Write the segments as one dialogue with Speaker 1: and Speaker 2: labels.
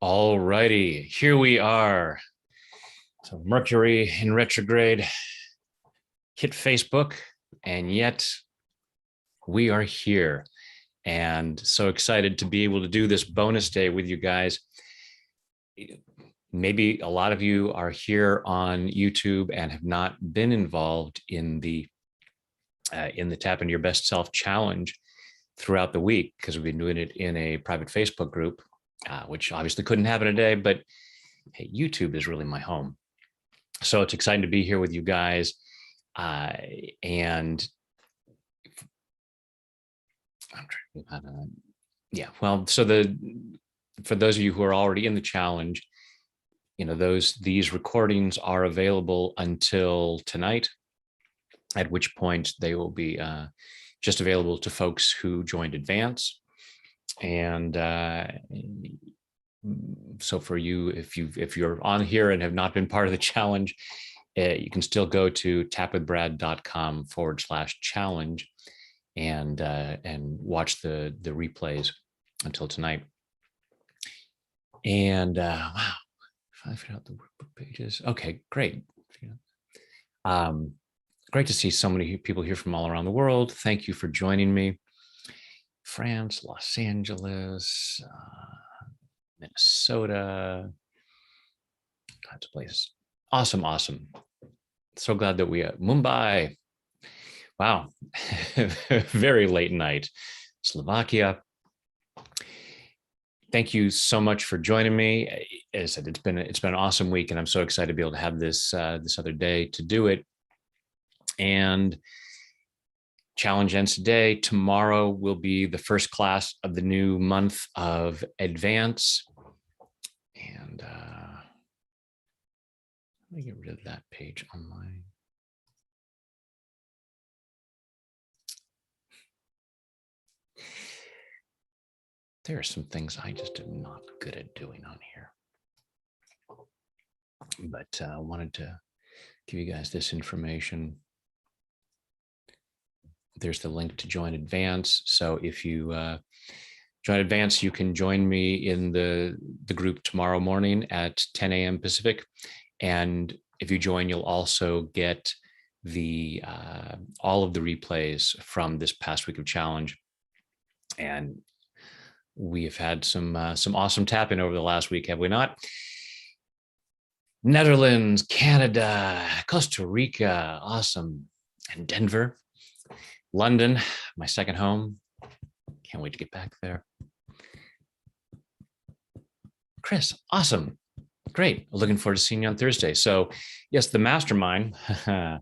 Speaker 1: All righty, here we are. So Mercury in retrograde hit Facebook, and yet we are here. And so excited to be able to do this bonus day with you guys. Maybe a lot of you are here on YouTube and have not been involved in the Tap into Your Best Self challenge throughout the week, because we've been doing it in a private Facebook group, which obviously couldn't happen today, but hey, YouTube is really my home. So it's exciting to be here with you guys. And I'm trying to think yeah, well, so for those of you who are already in the challenge, these recordings are available until tonight, at which point they will be just available to folks who joined advance. And so for you, if you're on here and have not been part of the challenge, you can still go to tapwithbrad.com/challenge and watch the replays until tonight. And wow, if I figured out the workbook pages. Okay, great. Great to see so many people here from all around the world. Thank you for joining me. France, Los Angeles, Minnesota, kinds of places. Awesome. So glad that we Mumbai. Wow, very late night. Slovakia. Thank you so much for joining me. As I said, it's been an awesome week, and I'm so excited to be able to have this other day to do it. And challenge ends today. Tomorrow will be the first class of the new month of advance. And let me get rid of that page on my. There are some things I just am not good at doing on here. But I wanted to give you guys this information. There's the link to join advance. So if you join advance, you can join me in the group tomorrow morning at 10 a.m. Pacific. And if you join, you'll also get the all of the replays from this past week of challenge. And we have had some awesome tapping over the last week, have we not? Netherlands, Canada, Costa Rica, awesome. And Denver, London, my second home. Can't wait to get back there. Chris, awesome. Great. Looking forward to seeing you on Thursday. So yes, the mastermind. I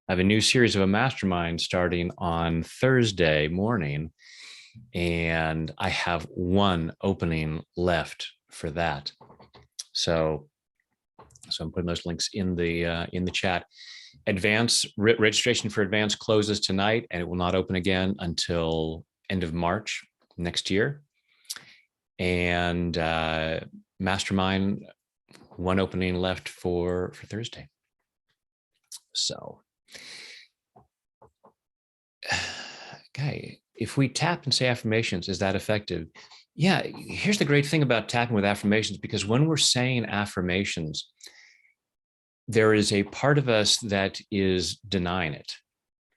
Speaker 1: have a new series of a mastermind starting on Thursday morning, and I have one opening left for that. So I'm putting those links in the chat. Advance registration for advance closes tonight, and it will not open again until end of March next year. And mastermind, one opening left for Thursday. So, okay, if we tap and say affirmations, is that effective? Yeah, here's the great thing about tapping with affirmations, because when we're saying affirmations, there is a part of us that is denying it.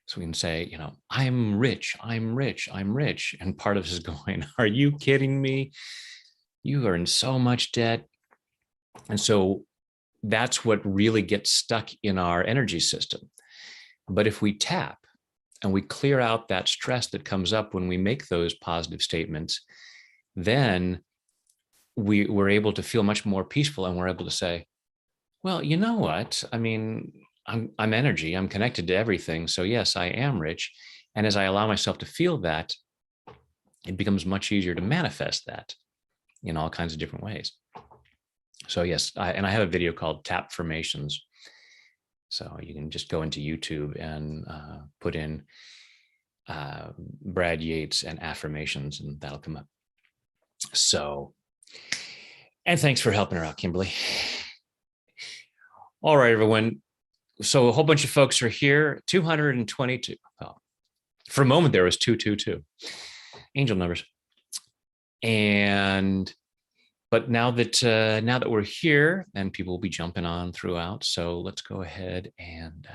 Speaker 1: So we can say, I'm rich, I'm rich, I'm rich. And part of us is going, are you kidding me? You are in so much debt. And so that's what really gets stuck in our energy system. But if we tap and we clear out that stress that comes up when we make those positive statements, then we're able to feel much more peaceful, and we're able to say, well, you know what? I mean, I'm energy, I'm connected to everything. So yes, I am rich. And as I allow myself to feel that, it becomes much easier to manifest that in all kinds of different ways. So yes, I have a video called Tap Formations. So you can just go into YouTube and put in Brad Yates and affirmations, and that'll come up. So, and thanks for helping her out, Kimberly. All right, everyone. So a whole bunch of folks are here. 222. Oh, for a moment there was 222. Angel numbers. And But now that we're here, and people will be jumping on throughout, so let's go ahead and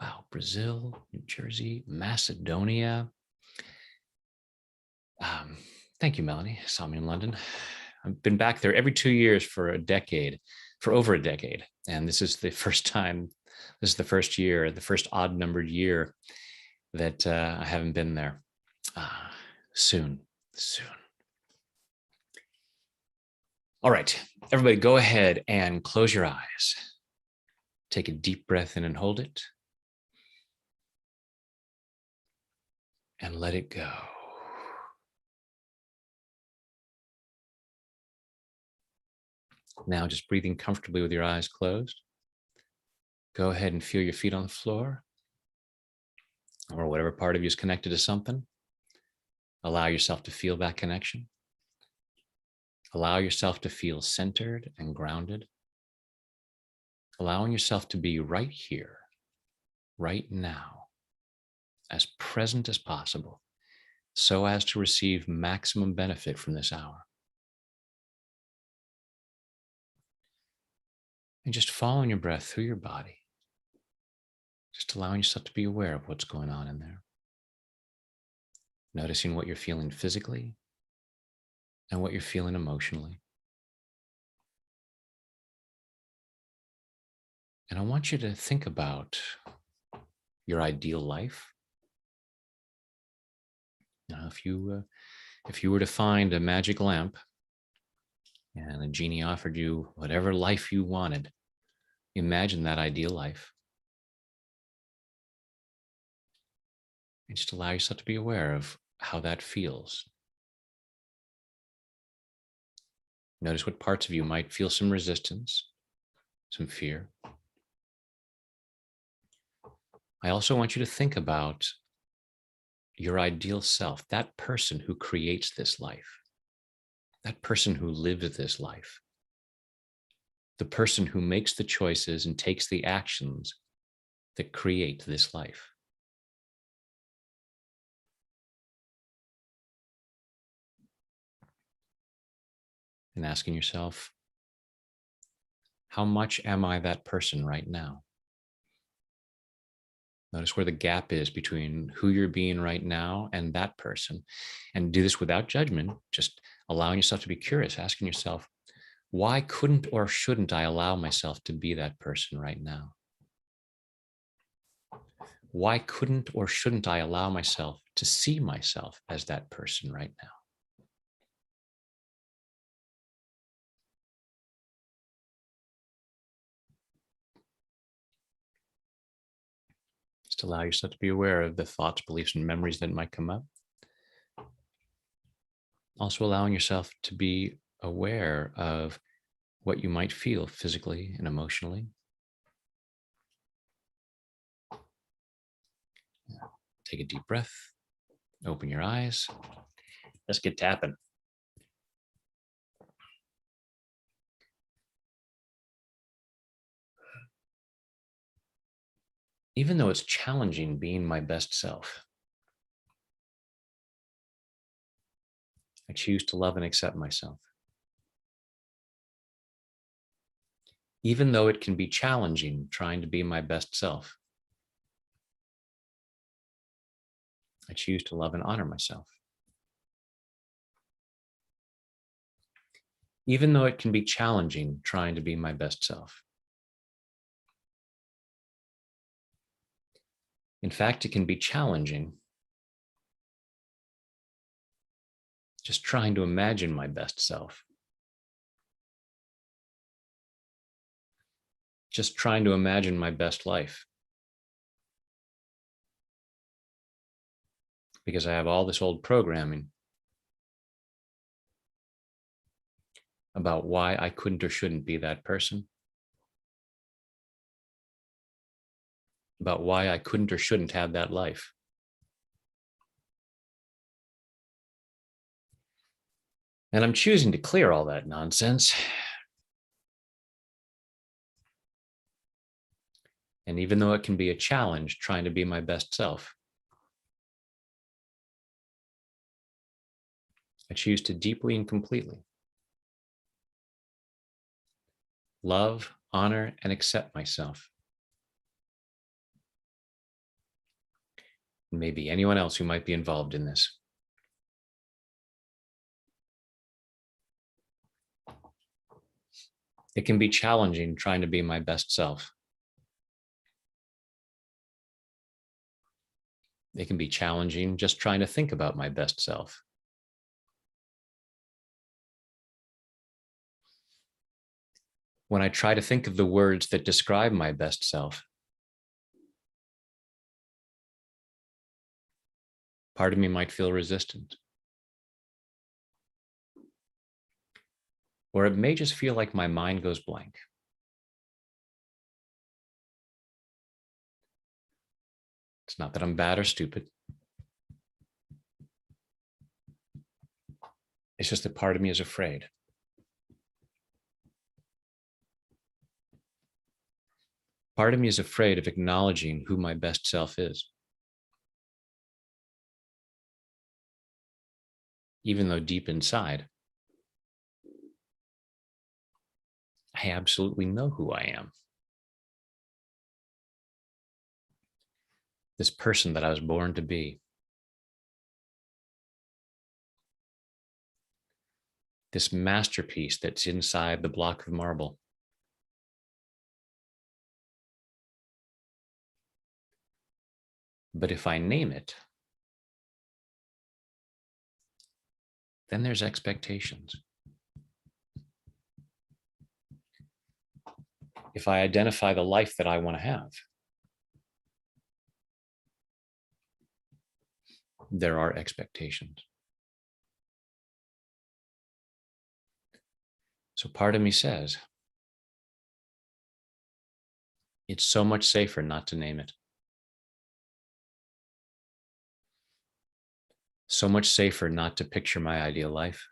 Speaker 1: wow, Brazil, New Jersey, Macedonia. Um, Thank you, Melanie. Saw me in London. I've been back there every 2 years for a decade, for over a decade, and this is the first time. This is the first year, the first odd numbered year that I haven't been there. Uh, soon, soon. All right, everybody, go ahead and close your eyes. Take a deep breath in and hold it, and let it go. Now, just breathing comfortably with your eyes closed. Go ahead and feel your feet on the floor, or whatever part of you is connected to something. Allow yourself to feel that connection. Allow yourself to feel centered and grounded. Allowing yourself to be right here, right now, as present as possible, so as to receive maximum benefit from this hour. And just following your breath through your body, just allowing yourself to be aware of what's going on in there. Noticing what you're feeling physically and what you're feeling emotionally. And I want you to think about your ideal life. Now, if you were to find a magic lamp and a genie offered you whatever life you wanted, imagine that ideal life. And just allow yourself to be aware of how that feels. Notice what parts of you might feel some resistance, some fear. I also want you to think about your ideal self, that person who creates this life, that person who lives this life, the person who makes the choices and takes the actions that create this life. And asking yourself, how much am I that person right now? Notice where the gap is between who you're being right now and that person. And do this without judgment, just allowing yourself to be curious, asking yourself, why couldn't or shouldn't I allow myself to be that person right now? Why couldn't or shouldn't I allow myself to see myself as that person right now? Just allow yourself to be aware of the thoughts, beliefs, and memories that might come up. Also allowing yourself to be aware of what you might feel physically and emotionally. Take a deep breath, open your eyes. Let's get tapping. Even though it's challenging being my best self, I choose to love and accept myself. Even though it can be challenging trying to be my best self, I choose to love and honor myself. Even though it can be challenging trying to be my best self. In fact, it can be challenging just trying to imagine my best self. Just trying to imagine my best life. Because I have all this old programming about why I couldn't or shouldn't be that person. About why I couldn't or shouldn't have that life. And I'm choosing to clear all that nonsense. And even though it can be a challenge trying to be my best self, I choose to deeply and completely love, honor, and accept myself. And maybe anyone else who might be involved in this. It can be challenging trying to be my best self. It can be challenging just trying to think about my best self. When I try to think of the words that describe my best self, part of me might feel resistant. Or it may just feel like my mind goes blank. It's not that I'm bad or stupid. It's just that part of me is afraid. Part of me is afraid of acknowledging who my best self is. Even though deep inside, I absolutely know who I am. This person that I was born to be. This masterpiece that's inside the block of marble. But if I name it, then there's expectations. If I identify the life that I want to have, there are expectations. So part of me says, it's so much safer not to name it. So much safer not to picture my ideal life.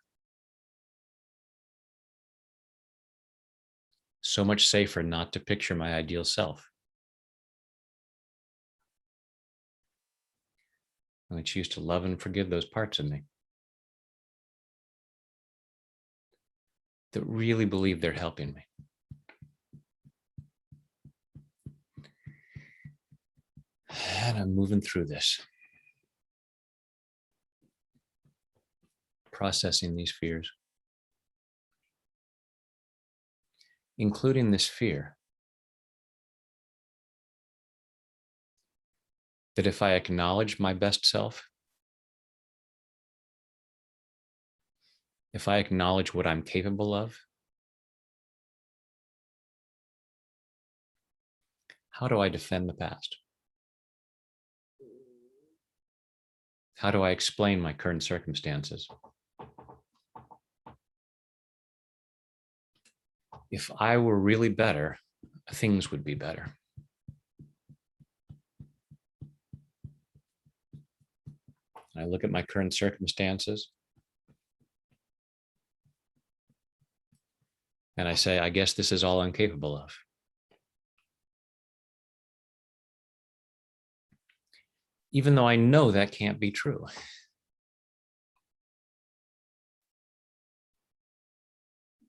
Speaker 1: So much safer not to picture my ideal self. And I choose to love and forgive those parts of me that really believe they're helping me. And I'm moving through this, processing these fears, including this fear that if I acknowledge my best self, if I acknowledge what I'm capable of, how do I defend the past? How do I explain my current circumstances? If I were really better, things would be better. I look at my current circumstances and I say, I guess this is all I'm capable of. Even though I know that can't be true.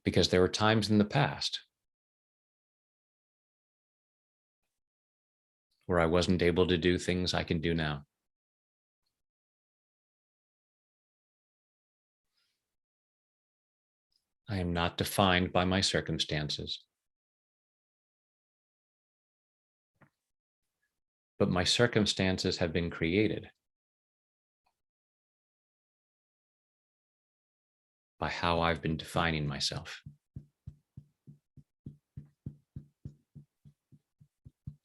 Speaker 1: Because there were times in the past where I wasn't able to do things I can do now. I am not defined by my circumstances, but my circumstances have been created by how I've been defining myself.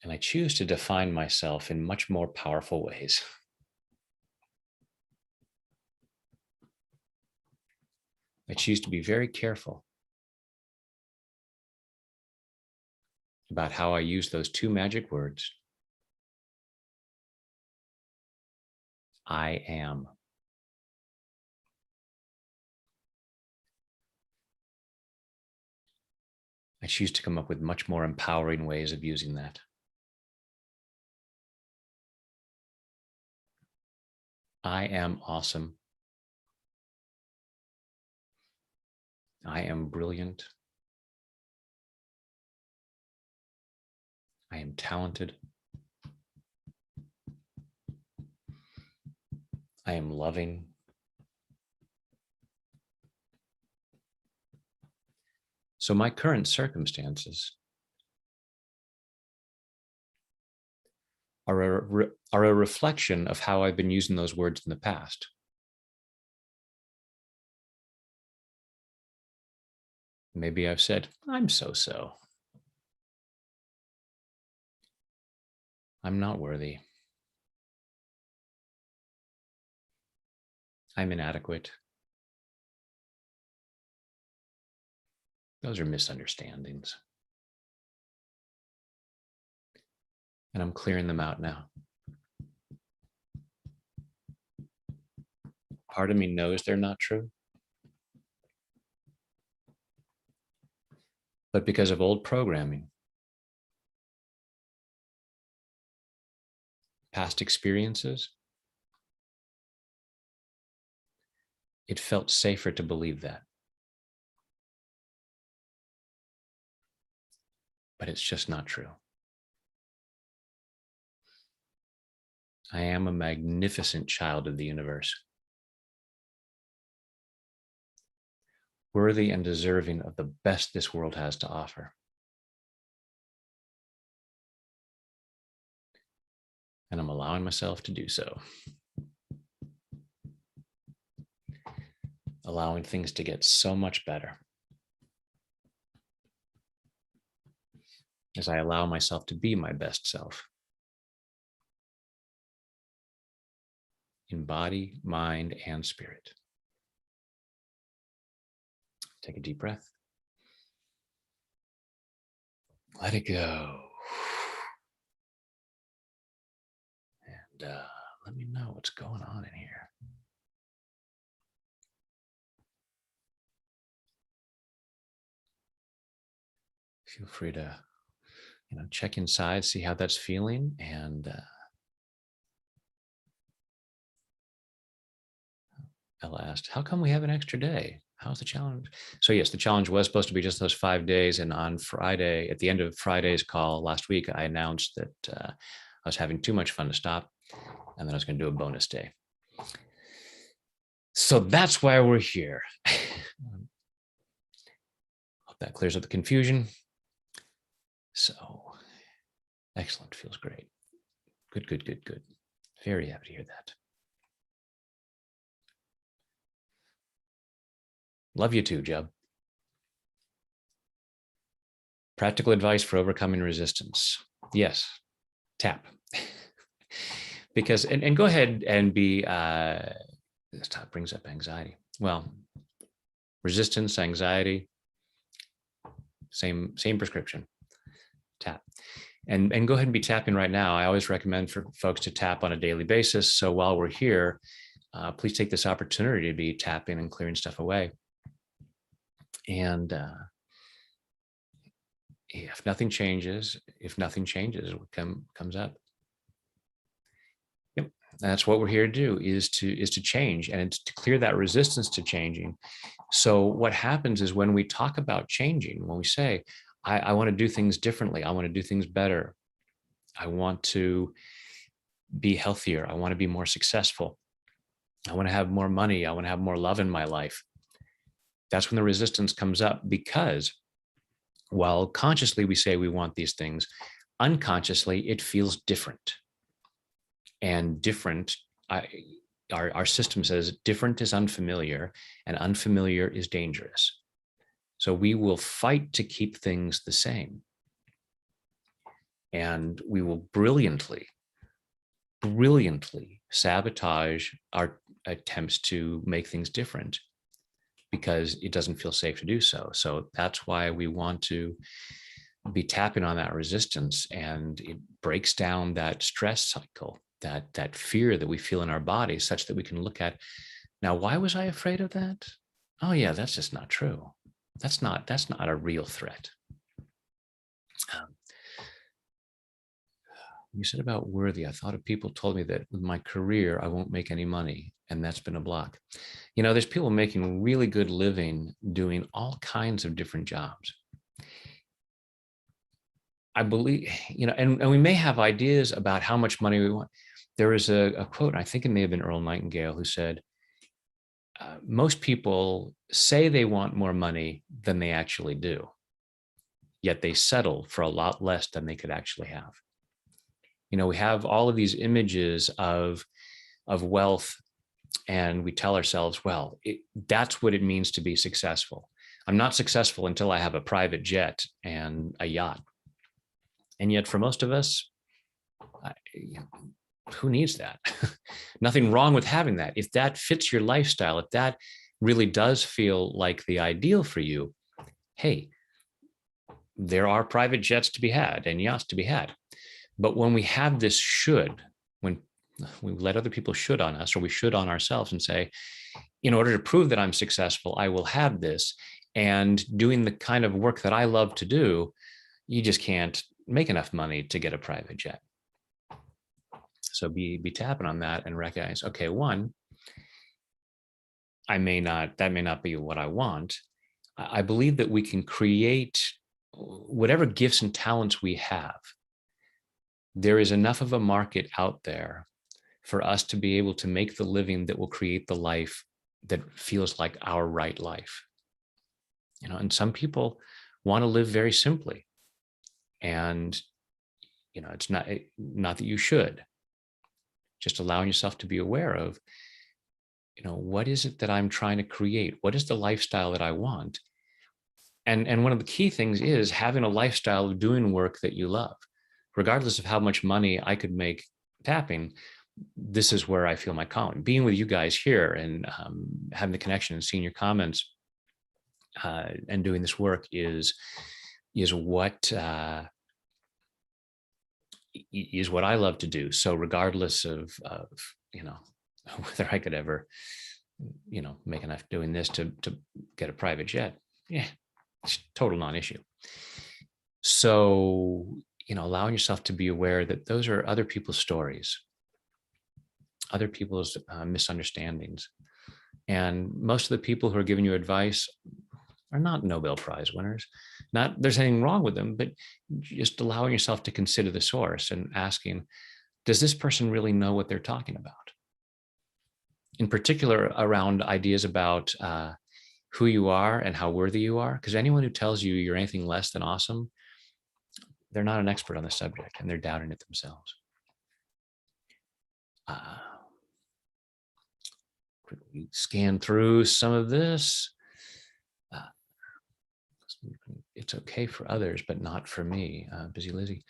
Speaker 1: And I choose to define myself in much more powerful ways. I choose to be very careful about how I use those two magic words. I am. I choose to come up with much more empowering ways of using that. I am awesome. I am brilliant. I am talented. I am loving. So my current circumstances are a reflection of how I've been using those words in the past. Maybe I've said, I'm so-so. I'm not worthy. I'm inadequate. Those are misunderstandings. And I'm clearing them out now. Part of me knows they're not true. But because of old programming, past experiences, it felt safer to believe that. But it's just not true. I am a magnificent child of the universe, worthy and deserving of the best this world has to offer. And I'm allowing myself to do so. Allowing things to get so much better as I allow myself to be my best self in body, mind, and spirit. Take a deep breath. Let it go. And let me know what's going on in here. Feel free to, check inside, see how that's feeling, and Ella asked, how come we have an extra day? How's the challenge? So yes, the challenge was supposed to be just those 5 days. And on Friday, at the end of Friday's call last week, I announced that I was having too much fun to stop, and then I was going to do a bonus day. So that's why we're here. Hope that clears up the confusion. So excellent, feels great. Good, good, good, good. Very happy to hear that. Love you too, Jeb. Practical advice for overcoming resistance. Yes, tap. Because, and go ahead and be, this top brings up anxiety. Well, resistance, anxiety, same prescription, tap. And go ahead and be tapping right now. I always recommend for folks to tap on a daily basis. So while we're here, please take this opportunity to be tapping and clearing stuff away. And if nothing changes, what comes up. Yep. That's what we're here to do, is to change, and it's to clear that resistance to changing. So what happens is when we talk about changing, when we say, I want to do things differently, I want to do things better, I want to be healthier, I want to be more successful, I want to have more money, I want to have more love in my life. That's when the resistance comes up, because while consciously we say we want these things, unconsciously it feels different. And different, our system says different is unfamiliar, and unfamiliar is dangerous. So we will fight to keep things the same. And we will brilliantly sabotage our attempts to make things different, because it doesn't feel safe to do so. So that's why we want to be tapping on that resistance, and it breaks down that stress cycle, that fear that we feel in our body, such that we can look at, now, why was I afraid of that? Oh yeah, that's just not true. That's not a real threat. You said about worthy. I thought of people told me that with my career, I won't make any money, and that's been a block. There's people making really good living doing all kinds of different jobs. I believe, and we may have ideas about how much money we want. There is a quote, I think it may have been Earl Nightingale, who said, most people say they want more money than they actually do, yet they settle for a lot less than they could actually have. We have all of these images of wealth, and we tell ourselves, well, that's what it means to be successful. I'm not successful until I have a private jet and a yacht. And yet for most of us, who needs that? Nothing wrong with having that. If that fits your lifestyle, if that really does feel like the ideal for you, hey, there are private jets to be had and yachts to be had. But when we have this should, when we let other people should on us, or we should on ourselves and say, in order to prove that I'm successful, I will have this. And doing the kind of work that I love to do, you just can't make enough money to get a private jet. So be tapping on that and recognize, okay, one, that may not be what I want. I believe that we can create whatever gifts and talents we have. There is enough of a market out there for us to be able to make the living that will create the life that feels like our right life. And some people want to live very simply. And, it's not that you should. Just allowing yourself to be aware of, what is it that I'm trying to create? What is the lifestyle that I want? And one of the key things is having a lifestyle of doing work that you love. Regardless of how much money I could make tapping, this is where I feel my calling. Being with you guys here and having the connection and seeing your comments and doing this work is what I love to do. So regardless of whether I could ever make enough doing this to get a private jet, yeah, it's total non-issue. So allowing yourself to be aware that those are other people's stories, other people's misunderstandings. And most of the people who are giving you advice are not Nobel Prize winners. Not there's anything wrong with them, but just allowing yourself to consider the source and asking, does this person really know what they're talking about? In particular, around ideas about who you are and how worthy you are. Because anyone who tells you you're anything less than awesome, they're not an expert on the subject and they're doubting it themselves. Quickly scan through some of this. It's okay for others, but not for me. Busy Lizzie.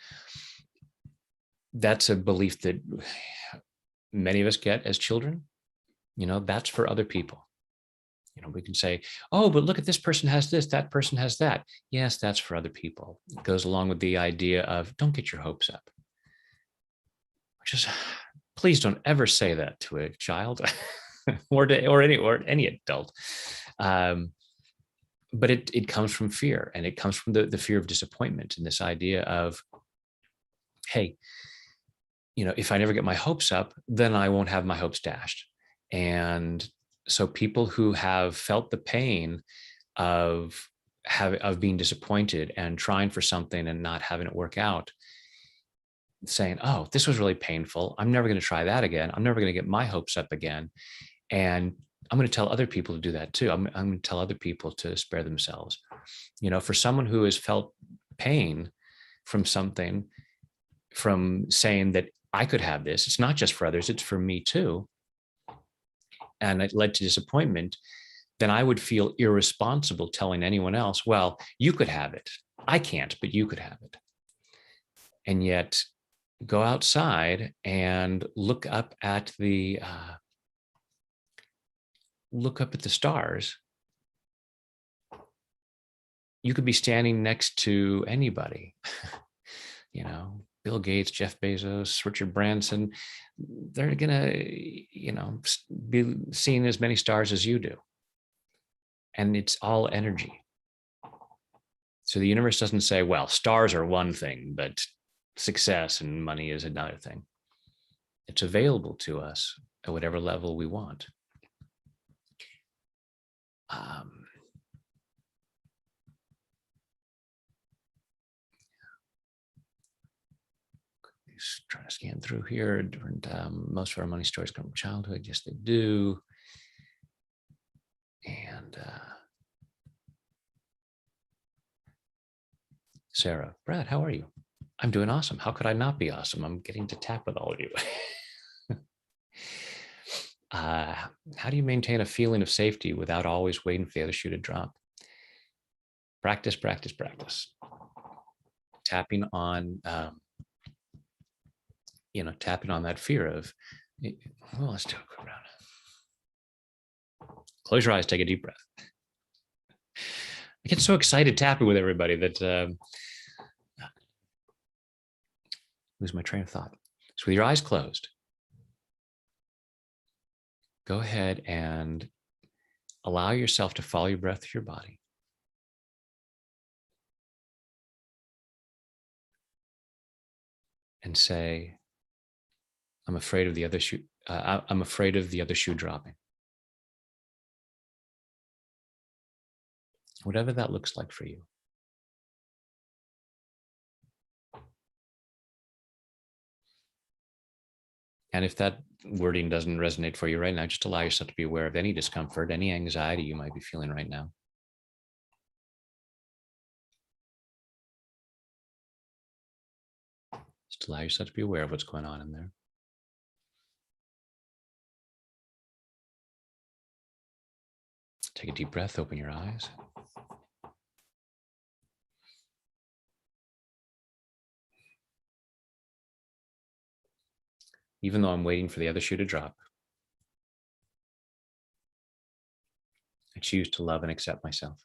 Speaker 1: That's a belief that many of us get as children. That's for other people. We can say, oh, but look at this person has this, that person has that. Yes, that's for other people. It goes along with the idea of don't get your hopes up. Please don't ever say that to a child or any adult. But it comes from fear, and it comes from the fear of disappointment and this idea of, hey, if I never get my hopes up, then I won't have my hopes dashed. And so people who have felt the pain of being disappointed and trying for something and not having it work out, saying, oh, this was really painful. I'm never going to try that again. I'm never going to get my hopes up again. And I'm going to tell other people to do that too. I'm going to tell other people to spare themselves. For someone who has felt pain from something, from saying that I could have this, it's not just for others, it's for me too, and it led to disappointment, then I would feel irresponsible telling anyone else, well, you could have it. I can't, but you could have it. And yet go outside and look up at the stars. You could be standing next to anybody, Bill Gates, Jeff Bezos, Richard Branson. They're going to, be seeing as many stars as you do. And it's all energy. So the universe doesn't say, well, stars are one thing, but success and money is another thing. It's available to us at whatever level we want. trying to scan through here. Different, most of our money stories come from childhood. Yes, they do. And Sarah, Brad, how are you? I'm doing awesome. How could I not be awesome? I'm getting to tap with all of you. How do you maintain a feeling of safety without always waiting for the other shoe to drop? Practice, practice, practice. Tapping on, tapping on that fear of, well, let's do a quick round. Close your eyes, take a deep breath. I get so excited tapping with everybody that lose my train of thought. So with your eyes closed, go ahead and allow yourself to follow your breath through your body. And say, I'm afraid of the other shoe. I'm afraid of the other shoe dropping. Whatever that looks like for you. And if that wording doesn't resonate for you right now, just allow yourself to be aware of any discomfort, any anxiety you might be feeling right now. Just allow yourself to be aware of what's going on in there. Take a deep breath, open your eyes. Even though I'm waiting for the other shoe to drop, I choose to love and accept myself.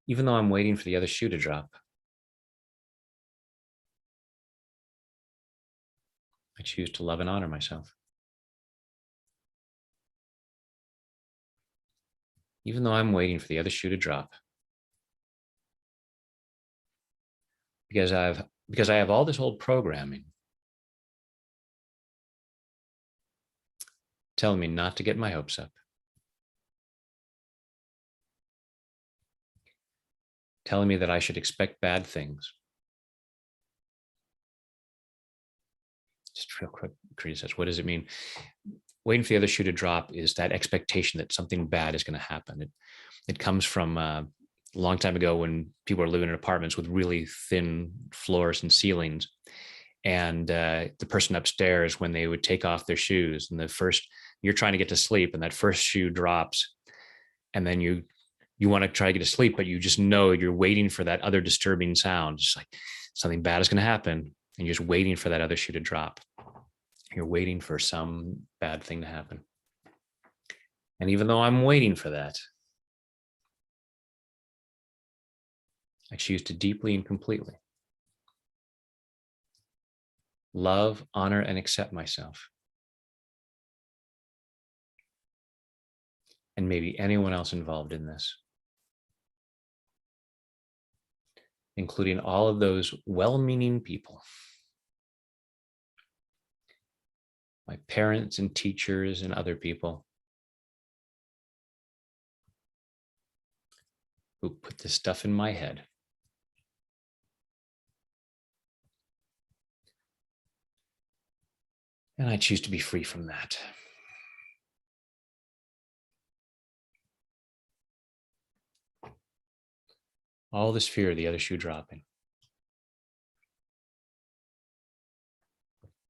Speaker 1: Even though I'm waiting for the other shoe to drop, I choose to love and honor myself. Even though I'm waiting for the other shoe to drop, because I have all this old programming telling me not to get my hopes up, telling me that I should expect bad things. Just real quick, Krita says, what does it mean? Waiting for the other shoe to drop is that expectation that something bad is going to happen. It comes from a long time ago when people were living in apartments with really thin floors and ceilings. And the person upstairs, when they would take off their shoes, and you're trying to get to sleep, and that first shoe drops, and then you want to try to get to sleep, but you just know you're waiting for that other disturbing sound. Just like something bad is going to happen, and you're just waiting for that other shoe to drop. You're waiting for some bad thing to happen. And even though I'm waiting for that, I choose to deeply and completely love, honor, and accept myself. And maybe anyone else involved in this, including all of those well-meaning people, my parents and teachers and other people who put this stuff in my head. And I choose to be free from that. All this fear of the other shoe dropping.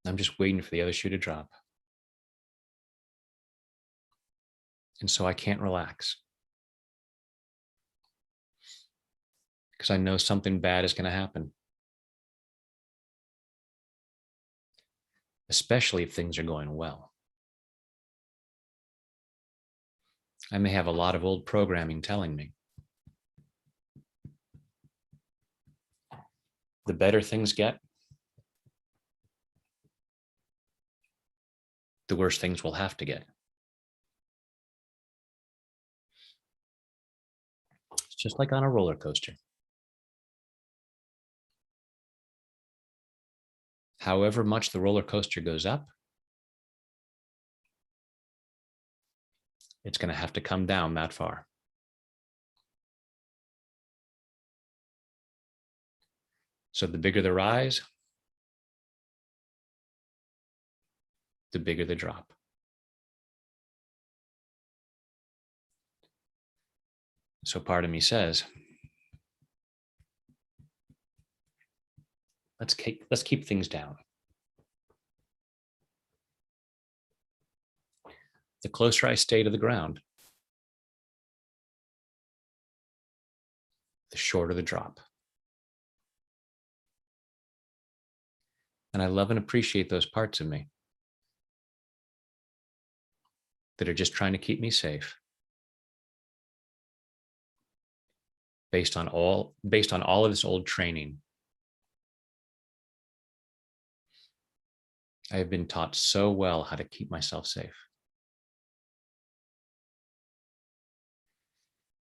Speaker 1: I'm just waiting for the other shoe to drop. And so I can't relax, because I know something bad is going to happen, especially if things are going well. I may have a lot of old programming telling me the better things get, the worse things will have to get. It's just like on a roller coaster. However much the roller coaster goes up, it's going to have to come down that far. So the bigger the rise, the bigger the drop. So part of me says, let's keep things down. The closer I stay to the ground, the shorter the drop. And I love and appreciate those parts of me that are just trying to keep me safe based on all of this old training. I have been taught so well how to keep myself safe.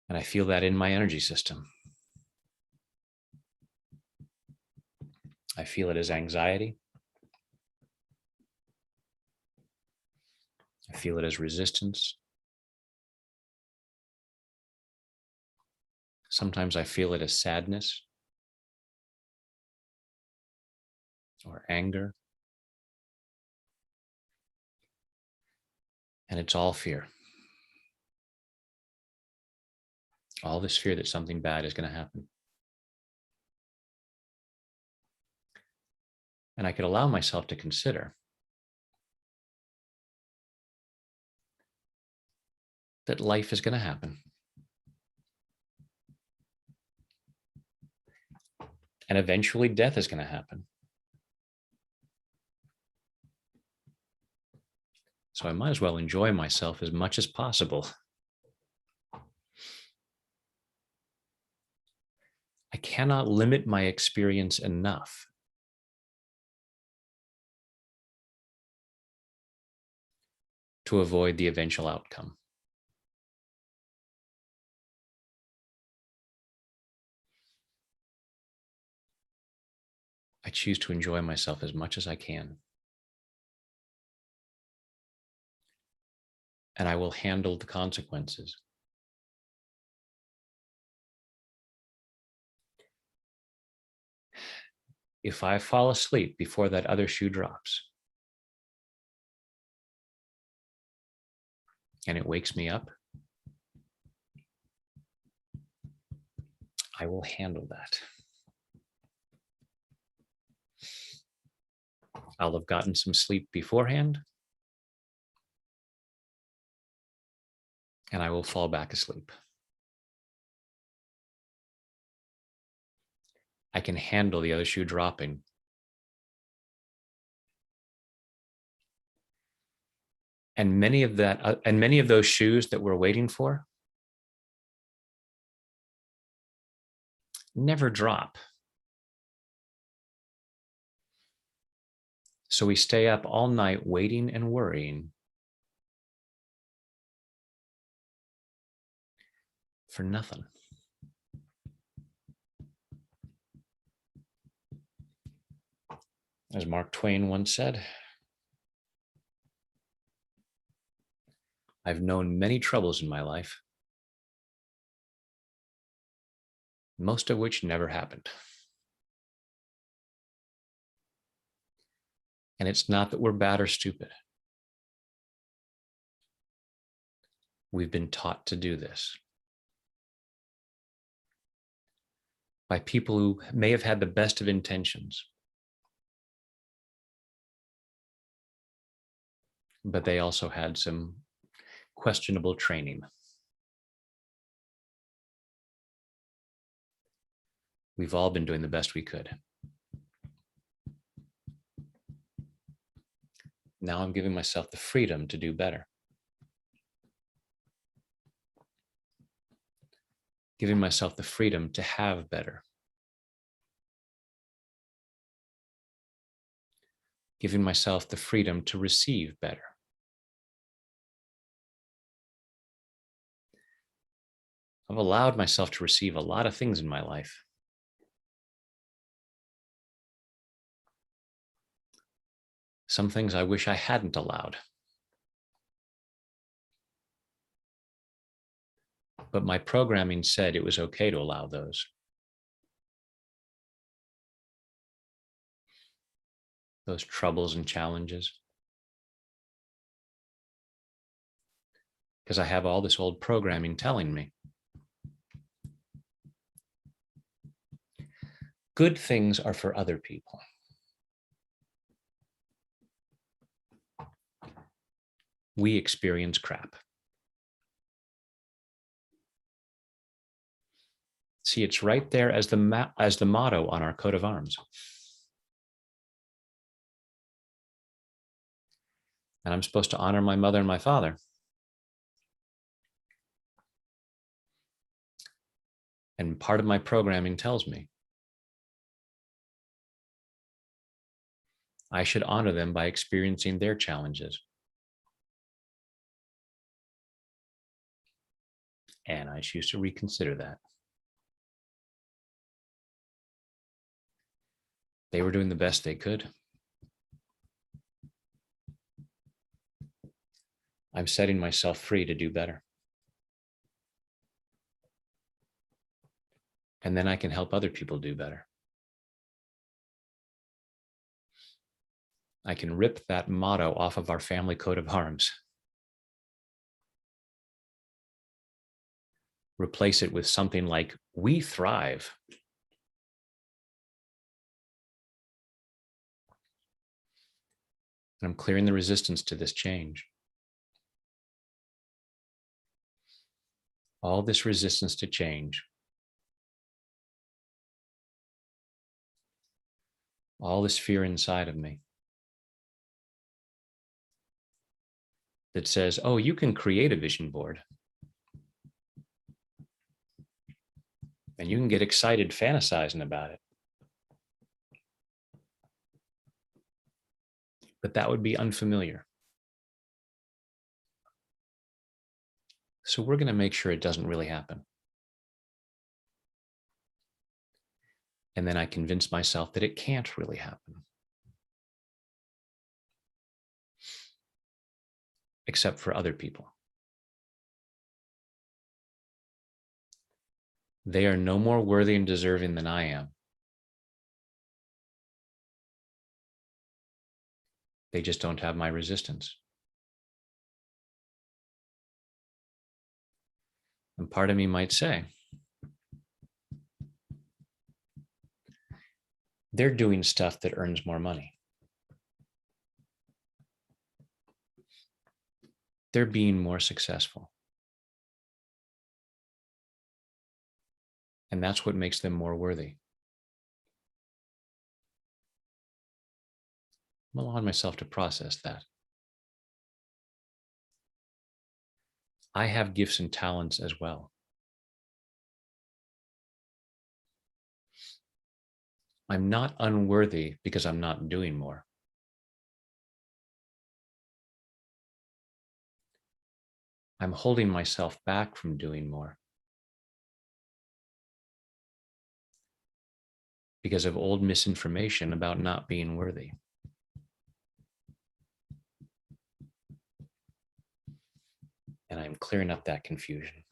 Speaker 1: And I feel that in my energy system. I feel it as anxiety. I feel it as resistance. Sometimes I feel it as sadness or anger. And it's all fear. All this fear that something bad is going to happen. And I could allow myself to consider that life is going to happen. And eventually death is going to happen. So I might as well enjoy myself as much as possible. I cannot limit my experience enough to avoid the eventual outcome. I choose to enjoy myself as much as I can. And I will handle the consequences. If I fall asleep before that other shoe drops and it wakes me up, I will handle that. I'll have gotten some sleep beforehand, and I will fall back asleep. I can handle the other shoe dropping. And many of those shoes that we're waiting for never drop. So we stay up all night waiting and worrying for nothing. As Mark Twain once said, I've known many troubles in my life, most of which never happened. And it's not that we're bad or stupid. We've been taught to do this by people who may have had the best of intentions, but they also had some questionable training. We've all been doing the best we could. Now I'm giving myself the freedom to do better. Giving myself the freedom to have better. Giving myself the freedom to receive better. I've allowed myself to receive a lot of things in my life. Some things I wish I hadn't allowed. But my programming said it was okay to allow those. those troubles and challenges, because I have all this old programming telling me good things are for other people. We experience crap. See, it's right there as the motto on our coat of arms. And I'm supposed to honor my mother and my father. And part of my programming tells me I should honor them by experiencing their challenges. And I choose to reconsider that. They were doing the best they could. I'm setting myself free to do better. And then I can help other people do better. I can rip that motto off of our family coat of arms. Replace it with something like, we thrive. And I'm clearing the resistance to this change. All this resistance to change, all this fear inside of me that says, oh, you can create a vision board and you can get excited fantasizing about it. But that would be unfamiliar. So we're going to make sure it doesn't really happen. And then I convince myself that it can't really happen. Except for other people. They are no more worthy and deserving than I am. They just don't have my resistance. And part of me might say, they're doing stuff that earns more money. They're being more successful. And that's what makes them more worthy. I'm allowing myself to process that. I have gifts and talents as well. I'm not unworthy because I'm not doing more. I'm holding myself back from doing more because of old misinformation about not being worthy. And I'm clearing up that confusion.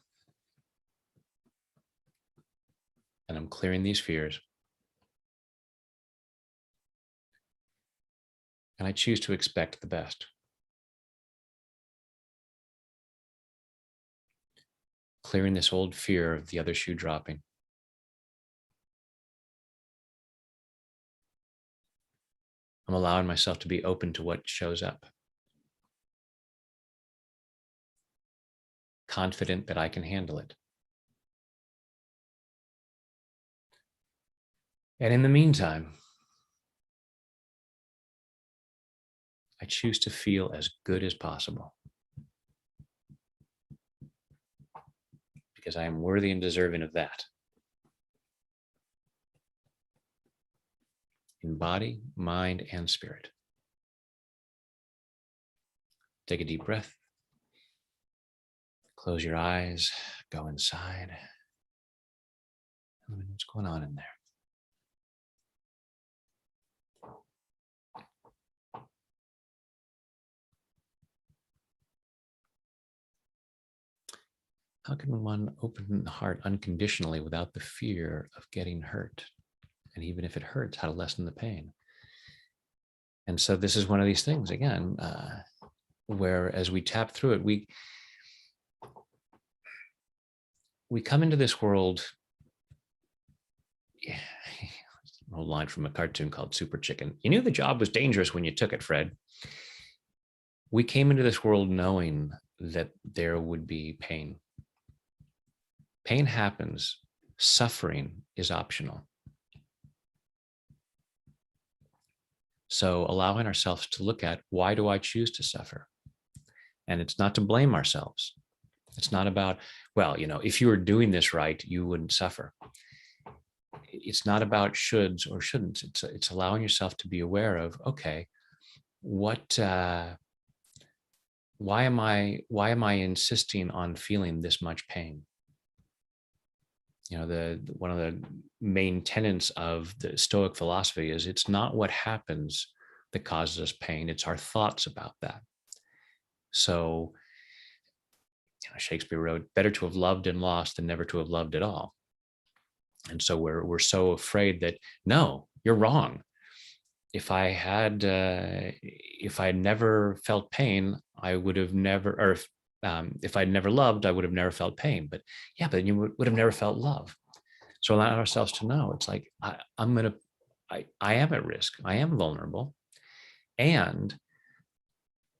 Speaker 1: And I'm clearing these fears. And I choose to expect the best. Clearing this old fear of the other shoe dropping. I'm allowing myself to be open to what shows up. Confident that I can handle it. And in the meantime, I choose to feel as good as possible. Because I am worthy and deserving of that. In body, mind, and spirit. Take a deep breath. Close your eyes, go inside. Let me know what's going on in there. How can one open the heart unconditionally without the fear of getting hurt? And even if it hurts, how to lessen the pain? And so this is one of these things again, where as we tap through it, we come into this world. Yeah, an old line from a cartoon called Super Chicken. You knew the job was dangerous when you took it, Fred. We came into this world knowing that there would be pain. Pain happens. Suffering is optional. So allowing ourselves to look at, why do I choose to suffer? And it's not to blame ourselves. It's not about, well, if you were doing this right, you wouldn't suffer. It's not about shoulds or shouldn't. It's allowing yourself to be aware of, okay, what, why am I insisting on feeling this much pain? One of the main tenets of the Stoic philosophy is it's not what happens that causes us pain, it's our thoughts about that. So, Shakespeare wrote, better to have loved and lost than never to have loved at all. And so we're so afraid that, no, you're wrong. If I had never felt pain, I would have never, or if I'd never loved, I would have never felt pain. But you would have never felt love. So allow ourselves to know, it's like, I am at risk. I am vulnerable, and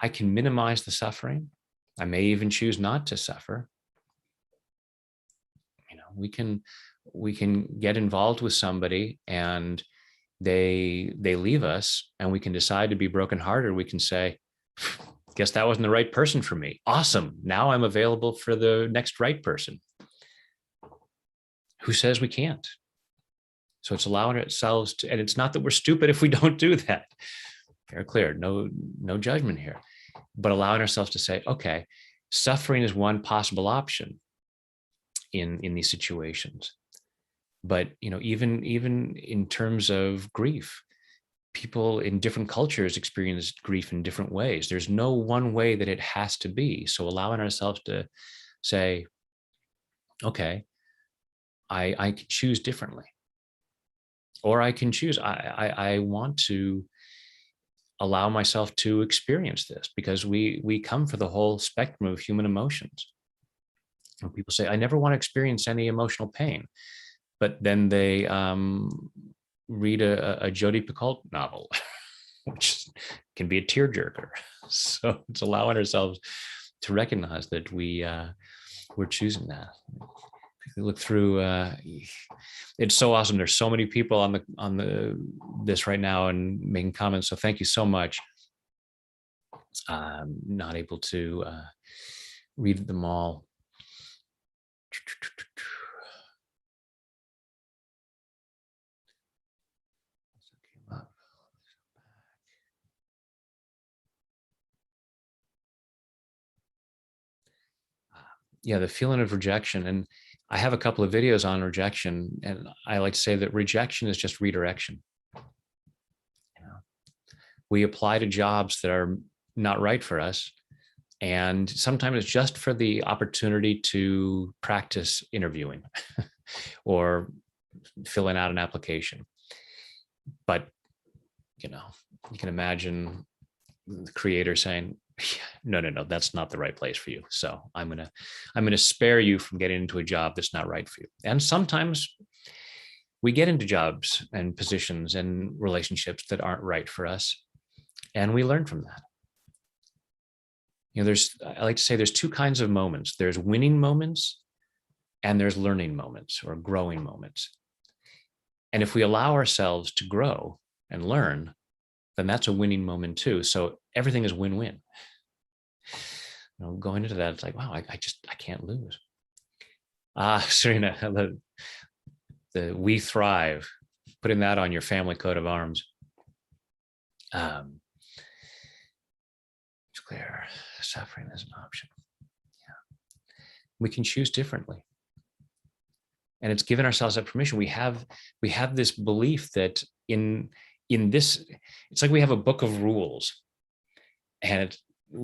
Speaker 1: I can minimize the suffering. I may even choose not to suffer. We can get involved with somebody and they leave us, and we can decide to be brokenhearted. We can say, guess that wasn't the right person for me. Awesome. Now I'm available for the next right person. Who says we can't? So it's allowing ourselves to, and it's not that we're stupid if we don't do that. Very clear. No judgment here, but allowing ourselves to say, okay, suffering is one possible option in these situations. But even in terms of grief, people in different cultures experience grief in different ways. There's no one way that it has to be. So allowing ourselves to say, okay, I can choose differently, or I can choose, I want to allow myself to experience this, because we come for the whole spectrum of human emotions. And people say, I never want to experience any emotional pain, but then they read a Jodi Picoult novel, which can be a tearjerker. So it's allowing ourselves to recognize that we're choosing that. If you look through, it's so awesome. There's so many people on this right now and making comments. So thank you so much. I'm not able to read them all. Yeah, the feeling of rejection. And I have a couple of videos on rejection, and I like to say that rejection is just redirection. We apply to jobs that are not right for us, and sometimes it's just for the opportunity to practice interviewing or filling out an application. But you can imagine the creator saying, no, that's not the right place for you. So I'm gonna spare you from getting into a job that's not right for you. And sometimes we get into jobs and positions and relationships that aren't right for us, and we learn from that. I like to say there's two kinds of moments. There's winning moments and there's learning moments or growing moments. And if we allow ourselves to grow and learn, then that's a winning moment too. So everything is win-win. Going into that, it's like, wow, I can't lose. Serena, the we thrive, putting that on your family coat of arms. It's clear, suffering is an option. Yeah. We can choose differently. And it's given ourselves that permission. We have this belief that in this, it's like we have a book of rules, and it's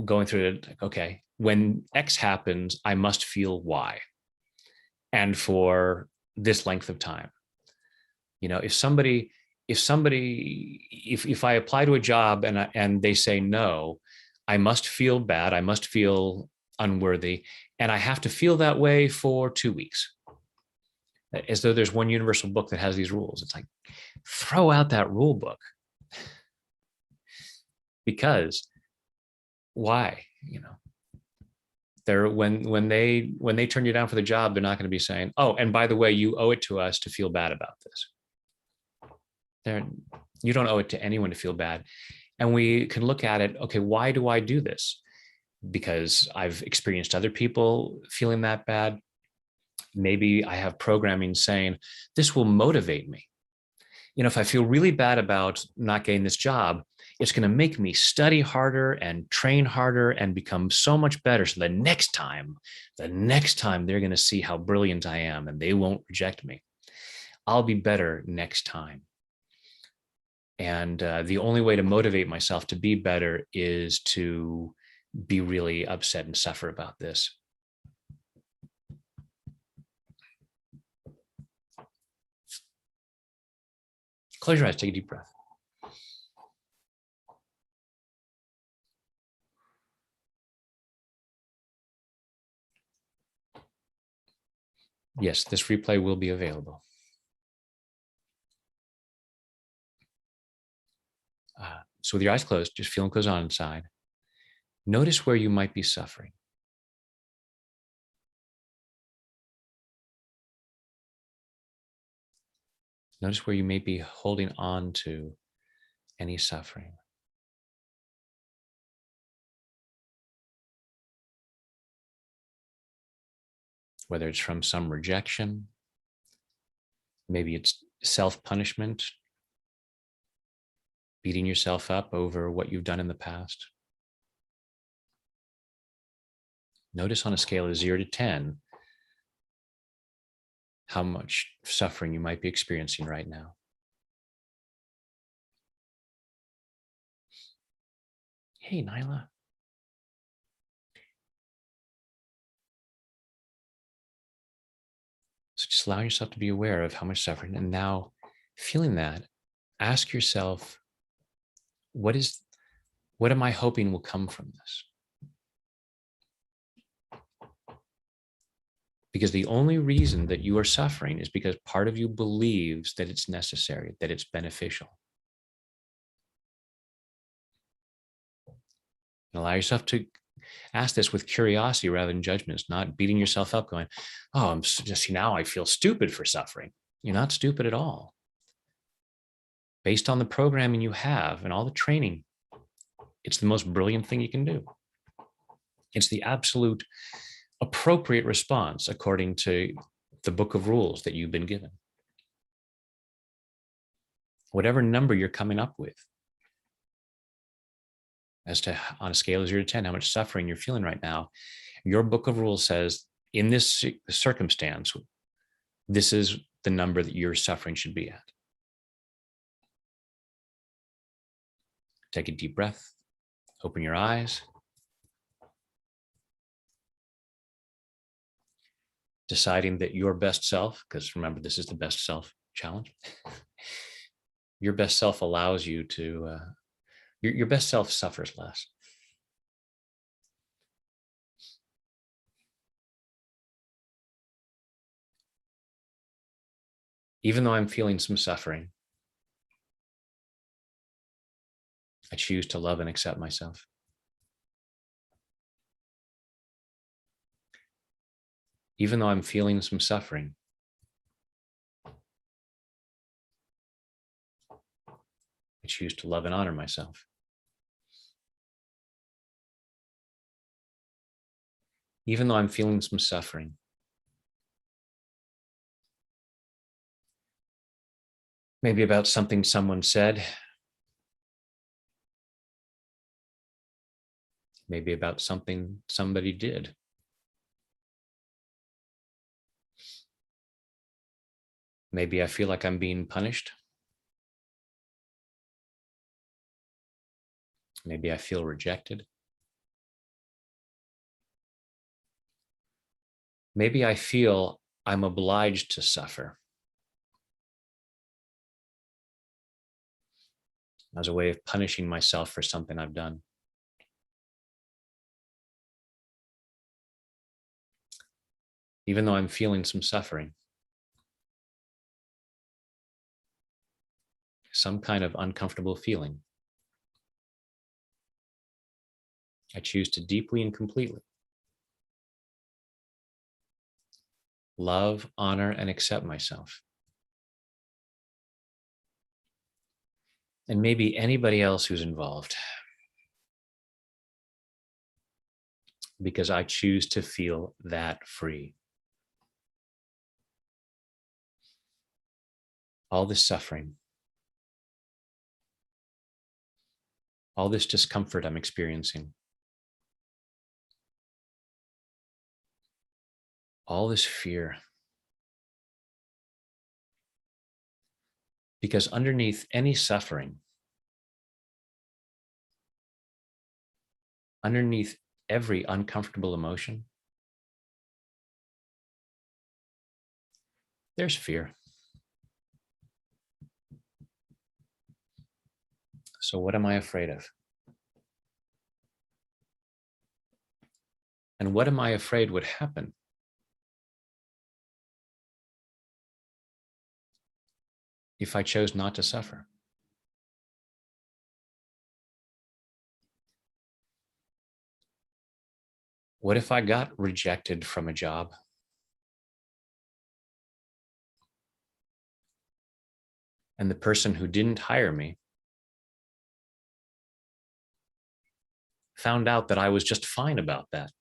Speaker 1: going through it, like, okay, when X happens, I must feel Y, and for this length of time. If somebody if I apply to a job and they say no, I must feel bad. I must feel unworthy. And I have to feel that way for 2 weeks, as though there's one universal book that has these rules. It's like, throw out that rule book, because why? They're when they turn you down for the job, they're not going to be saying, oh, and by the way, you owe it to us to feel bad about this. They're, you don't owe it to anyone to feel bad. And we can look at it, okay, why do I do this? Because I've experienced other people feeling that bad. Maybe I have programming saying this will motivate me. If I feel really bad about not getting this job, it's going to make me study harder and train harder and become so much better. So the next time they're going to see how brilliant I am and they won't reject me. I'll be better next time. And the only way to motivate myself to be better is to be really upset and suffer about this. Close your eyes, take a deep breath. Yes, this replay will be available. So with your eyes closed, just feel what goes on inside. Notice where you might be suffering. Notice where you may be holding on to any suffering. Whether it's from some rejection, maybe it's self-punishment, beating yourself up over what you've done in the past. Notice on a scale of 0 to 10, how much suffering you might be experiencing right now. Hey, Nyla. So just allow yourself to be aware of how much suffering. And now, feeling that, ask yourself, what am I hoping will come from this? Because the only reason that you are suffering is because part of you believes that it's necessary, that it's beneficial. And allow yourself to ask this with curiosity rather than judgments, not beating yourself up going, oh, I'm just, now I feel stupid for suffering. You're not stupid at all. Based on the programming you have and all the training, it's the most brilliant thing you can do. It's the absolute appropriate response according to the book of rules that you've been given. Whatever number you're coming up with, as to on a scale of 0 to 10, how much suffering you're feeling right now, your book of rules says in this circumstance, this is the number that your suffering should be at. Take a deep breath, open your eyes. Deciding that your best self, because remember, this is the best self challenge, your best self allows you to, your best self suffers less. Even though I'm feeling some suffering, I choose to love and accept myself. Even though I'm feeling some suffering, I choose to love and honor myself. Even though I'm feeling some suffering, maybe about something someone said, maybe about something somebody did. Maybe I feel like I'm being punished. Maybe I feel rejected. Maybe I feel I'm obliged to suffer. as a way of punishing myself for something I've done. Even though I'm feeling some suffering, some kind of uncomfortable feeling, I choose to deeply and completely love, honor, and accept myself. And maybe anybody else who's involved, because I choose to feel that free. All this suffering, all this discomfort I'm experiencing, all this fear. Because underneath any suffering, underneath every uncomfortable emotion, there's fear. So what am I afraid of? And what am I afraid would happen if I chose not to suffer? What if I got rejected from a job? And the person who didn't hire me found out that I was just fine about that.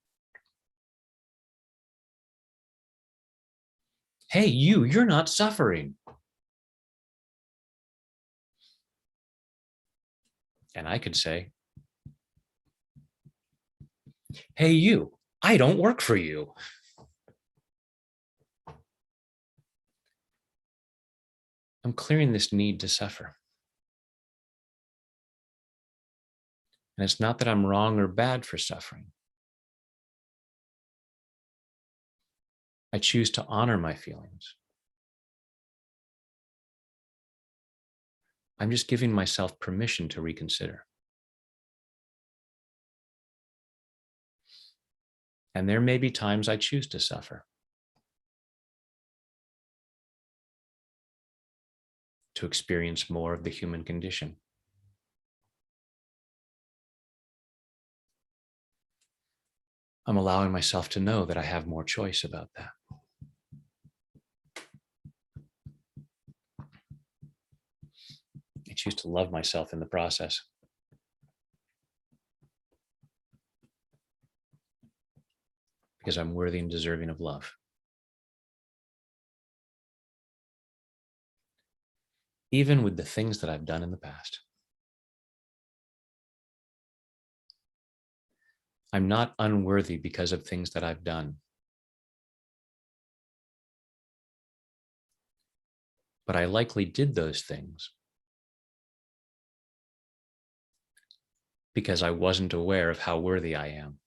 Speaker 1: Hey, you're not suffering. And I could say, hey, I don't work for you. I'm clearing this need to suffer. And it's not that I'm wrong or bad for suffering. I choose to honor my feelings. I'm just giving myself permission to reconsider. And there may be times I choose to suffer, to experience more of the human condition. I'm allowing myself to know that I have more choice about that. I choose to love myself in the process. Because I'm worthy and deserving of love. Even with the things that I've done in the past. I'm not unworthy because of things that I've done. But I likely did those things because I wasn't aware of how worthy I am.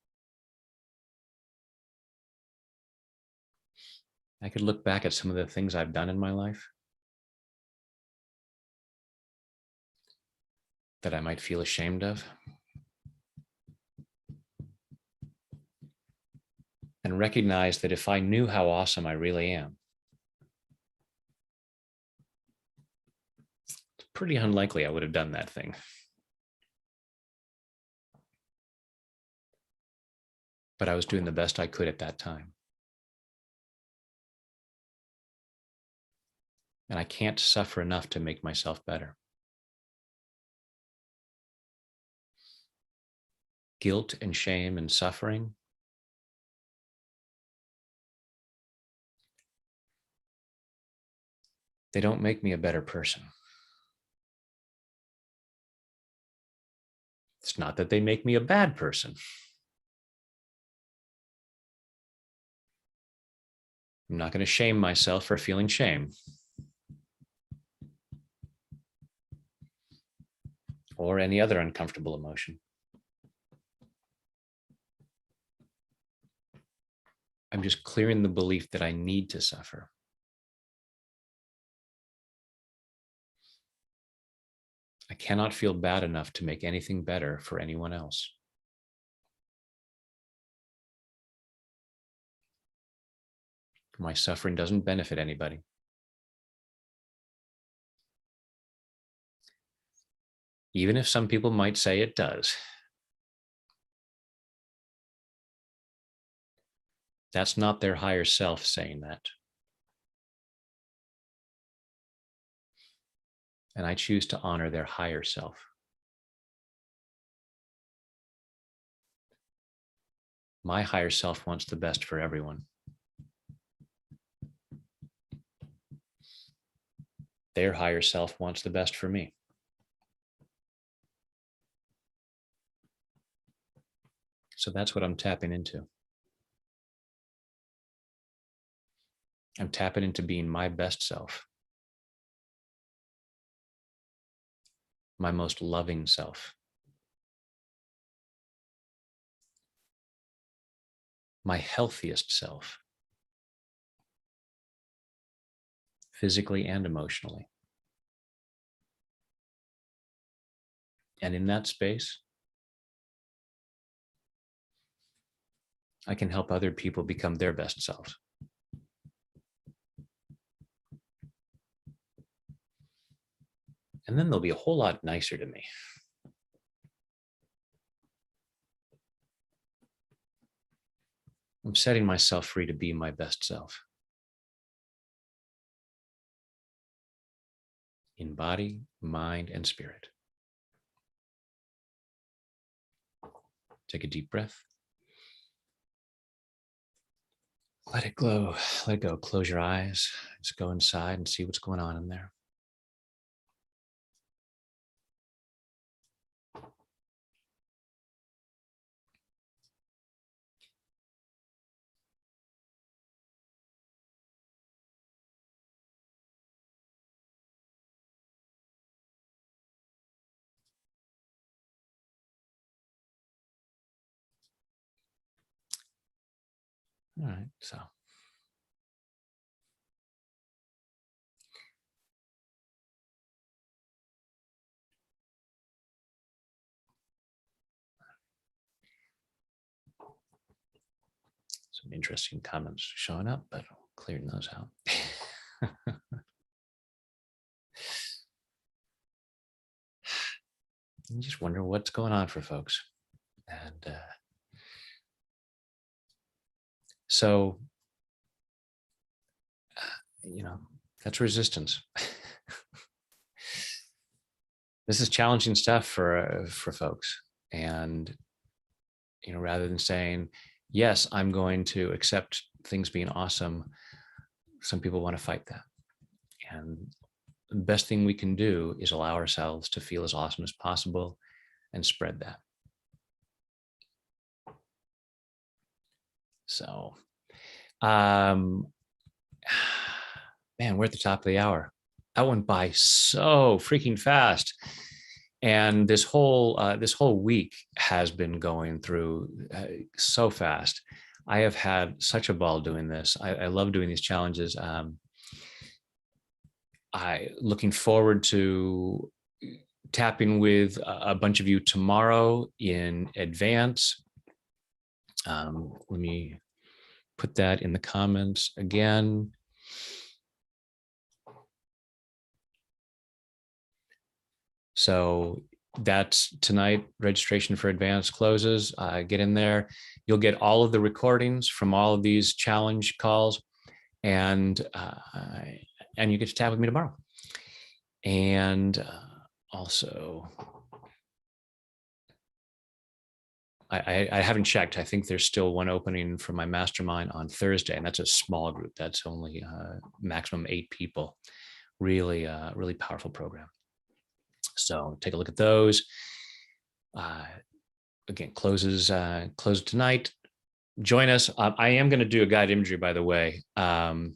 Speaker 1: I could look back at some of the things I've done in my life that I might feel ashamed of, and recognize that if I knew how awesome I really am, it's pretty unlikely I would have done that thing. But I was doing the best I could at that time. And I can't suffer enough to make myself better. Guilt and shame and suffering, they don't make me a better person. It's not that they make me a bad person. I'm not going to shame myself for feeling shame or any other uncomfortable emotion. I'm just clearing the belief that I need to suffer. I cannot feel bad enough to make anything better for anyone else. My suffering doesn't benefit anybody. Even if some people might say it does. That's not their higher self saying that. And I choose to honor their higher self. My higher self wants the best for everyone. Their higher self wants the best for me. So that's what I'm tapping into. I'm tapping into being my best self, my most loving self, my healthiest self, physically and emotionally. And in that space, I can help other people become their best selves. And then they'll be a whole lot nicer to me. I'm setting myself free to be my best self. In body, mind, and spirit. Take a deep breath. Let it glow, let it go. Close your eyes. Just go inside and see what's going on in there. All right, so. Some interesting comments showing up, but I'll clear those out. You just wonder what's going on for folks. And so, that's resistance. This is challenging stuff for folks. And, rather than saying, yes, I'm going to accept things being awesome, some people want to fight that. And the best thing we can do is allow ourselves to feel as awesome as possible and spread that. So, man, we're at the top of the hour. That went by so freaking fast. And this whole week has been going through so fast. I have had such a ball doing this. I love doing these challenges. I looking forward to tapping with a bunch of you tomorrow in advance. Let me put that in the comments again. So that's tonight. Registration for advance closes. Get in there. You'll get all of the recordings from all of these challenge calls, and you get to tap with me tomorrow. And also, I haven't checked. I think there's still one opening for my mastermind on Thursday, and that's a small group. That's only maximum 8 people. Really, really powerful program. So take a look at those. Again, closes tonight. Join us. I am going to do a guided imagery, by the way. Oh.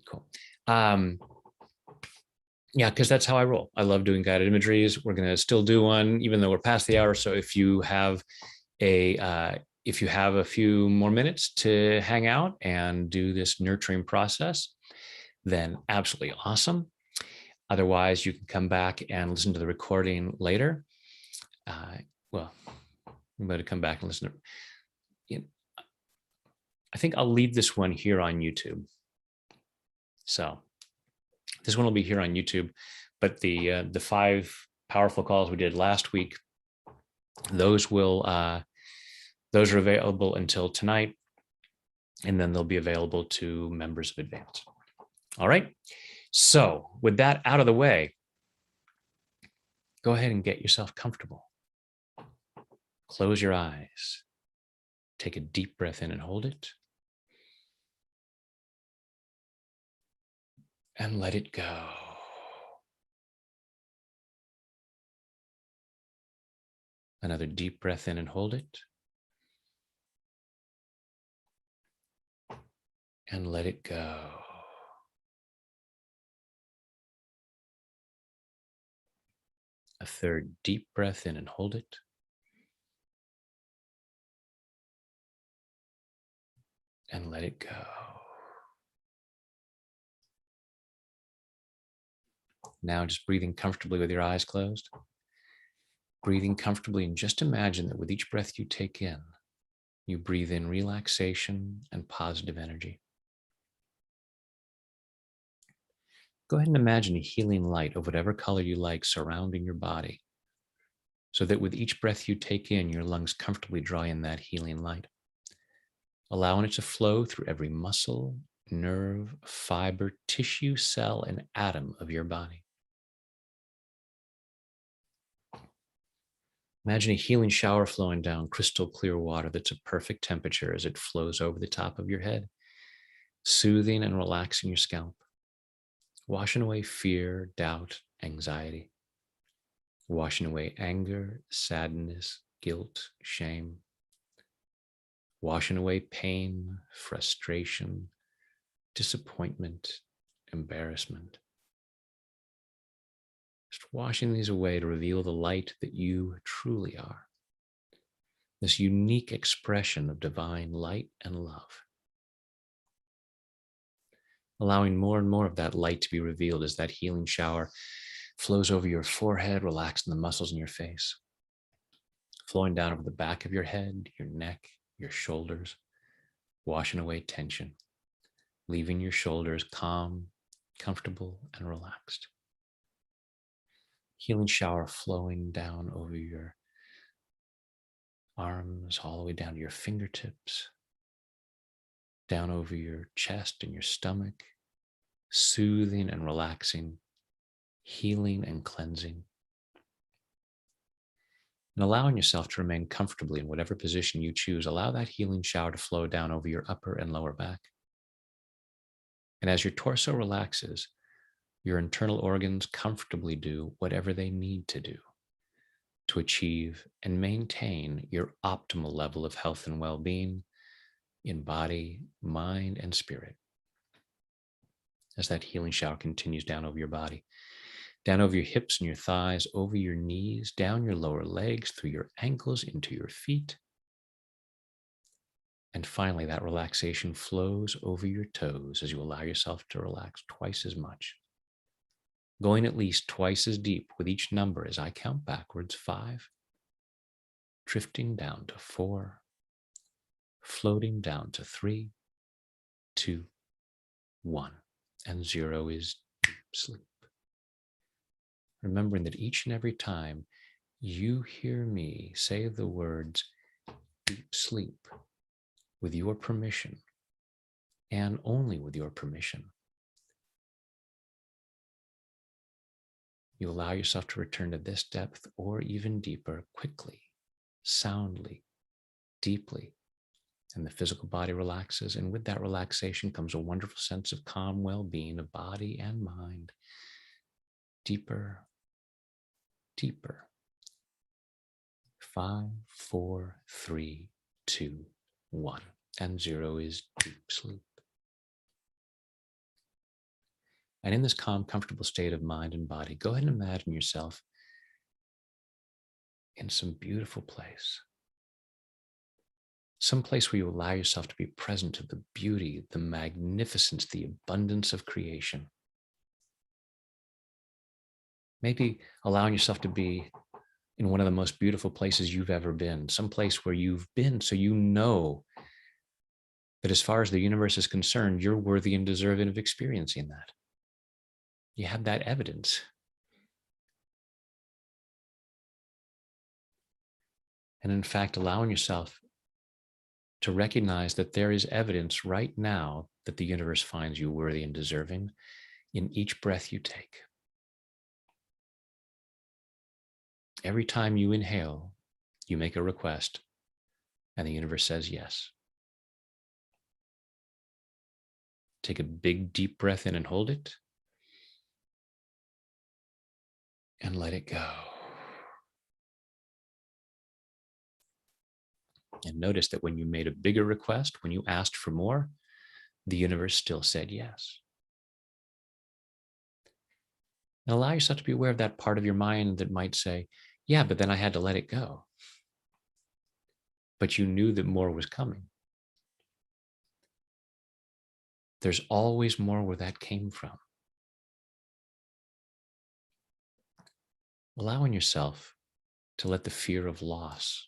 Speaker 1: Cool. Yeah, because that's how I roll. I love doing guided imageries. We're going to still do one, even though we're past the hour. So if you have a few more minutes to hang out and do this nurturing process, then absolutely awesome. Otherwise, you can come back and listen to the recording later. Uh, well, I'm going to come back and listen to. You know, I think I'll leave this one here on YouTube. So this one will be here on YouTube, but the 5 powerful calls we did last week, those are available until tonight, and then they'll be available to members of Advance. All right. So with that out of the way, go ahead and get yourself comfortable. Close your eyes. Take a deep breath in and hold it. And let it go. Another deep breath in and hold it. And let it go. A third deep breath in and hold it. And let it go. Now just breathing comfortably with your eyes closed. Breathing comfortably, and just imagine that with each breath you take in, you breathe in relaxation and positive energy. Go ahead and imagine a healing light of whatever color you like surrounding your body, so that with each breath you take in, your lungs comfortably draw in that healing light, allowing it to flow through every muscle, nerve, fiber, tissue, cell, and atom of your body. Imagine a healing shower flowing down crystal clear water that's a perfect temperature as it flows over the top of your head, soothing and relaxing your scalp, washing away fear, doubt, anxiety, washing away anger, sadness, guilt, shame, washing away pain, frustration, disappointment, embarrassment. Just washing these away to reveal the light that you truly are. This unique expression of divine light and love. Allowing more and more of that light to be revealed as that healing shower flows over your forehead, relaxing the muscles in your face, flowing down over the back of your head, your neck, your shoulders, washing away tension, leaving your shoulders calm, comfortable, and relaxed. Healing shower flowing down over your arms, all the way down to your fingertips, down over your chest and your stomach, soothing and relaxing, healing and cleansing, and allowing yourself to remain comfortably in whatever position you choose. Allow that healing shower to flow down over your upper and lower back. And as your torso relaxes, your internal organs comfortably do whatever they need to do to achieve and maintain your optimal level of health and well-being in body, mind, and spirit. As that healing shower continues down over your body, down over your hips and your thighs, over your knees, down your lower legs, through your ankles, into your feet. And finally, that relaxation flows over your toes as you allow yourself to relax twice as much, going at least twice as deep with each number as I count backwards: 5, drifting down to 4, floating down to 3, 2, 1, and 0 is deep sleep. Remembering that each and every time you hear me say the words deep sleep, with your permission, and only with your permission, you allow yourself to return to this depth or even deeper, quickly, soundly, deeply, and the physical body relaxes. And with that relaxation comes a wonderful sense of calm well-being of body and mind. Deeper, deeper. 5, 4, 3, 2, 1, and 0 is deep sleep. And in this calm, comfortable state of mind and body, go ahead and imagine yourself in some beautiful place. Some place where you allow yourself to be present to the beauty, the magnificence, the abundance of creation. Maybe allowing yourself to be in one of the most beautiful places you've ever been, some place where you've been, so you know that as far as the universe is concerned, you're worthy and deserving of experiencing that. You have that evidence. And in fact, allowing yourself to recognize that there is evidence right now that the universe finds you worthy and deserving in each breath you take. Every time you inhale, you make a request, and the universe says yes. Take a big, deep breath in and hold it, and let it go. And notice that when you made a bigger request, when you asked for more, the universe still said yes. And allow yourself to be aware of that part of your mind that might say, yeah, but then I had to let it go. But you knew that more was coming. There's always more where that came from. Allowing yourself to let the fear of loss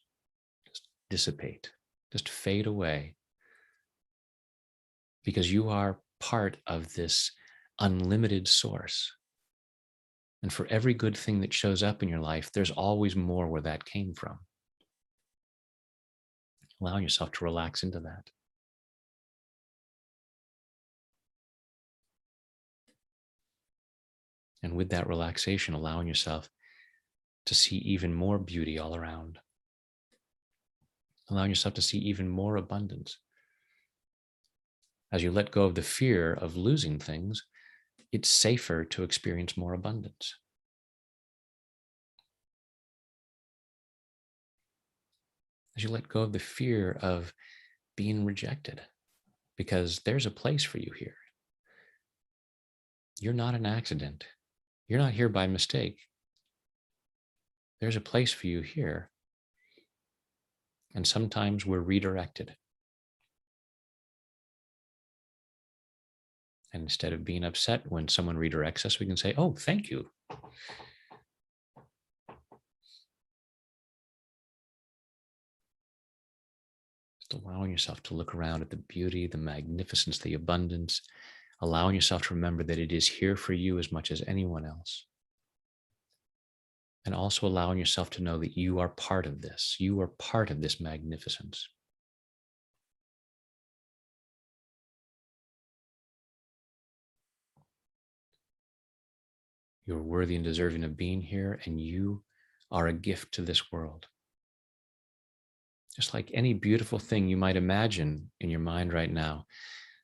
Speaker 1: just dissipate, just fade away, because you are part of this unlimited source. And for every good thing that shows up in your life, there's always more where that came from. Allowing yourself to relax into that. And with that relaxation, allowing yourself to see even more beauty all around. Allowing yourself to see even more abundance. As you let go of the fear of losing things, it's safer to experience more abundance. As you let go of the fear of being rejected, because there's a place for you here. You're not an accident. You're not here by mistake. There's a place for you here. And sometimes we're redirected. And instead of being upset when someone redirects us, we can say, oh, thank you. Just allowing yourself to look around at the beauty, the magnificence, the abundance, allowing yourself to remember that it is here for you as much as anyone else. And also allowing yourself to know that you are part of this. You are part of this magnificence. You're worthy and deserving of being here, and you are a gift to this world. Just like any beautiful thing you might imagine in your mind right now,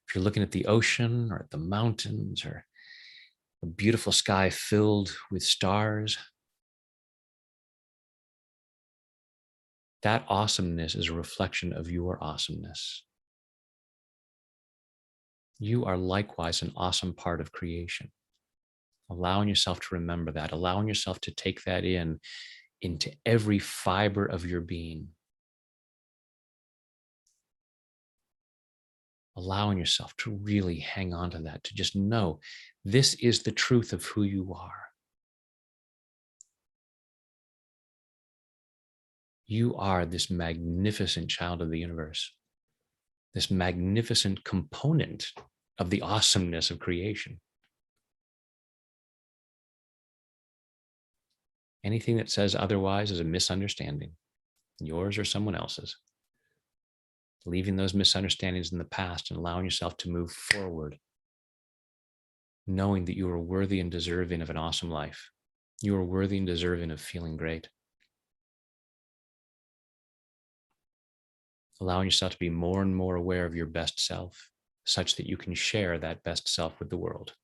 Speaker 1: if you're looking at the ocean or at the mountains or a beautiful sky filled with stars, that awesomeness is a reflection of your awesomeness. You are likewise an awesome part of creation. Allowing yourself to remember that, allowing yourself to take that in into every fiber of your being. Allowing yourself to really hang on to that, to just know this is the truth of who you are. You are this magnificent child of the universe, this magnificent component of the awesomeness of creation. Anything that says otherwise is a misunderstanding, yours or someone else's. Leaving those misunderstandings in the past and allowing yourself to move forward, knowing that you are worthy and deserving of an awesome life. You are worthy and deserving of feeling great. Allowing yourself to be more and more aware of your best self, such that you can share that best self with the world.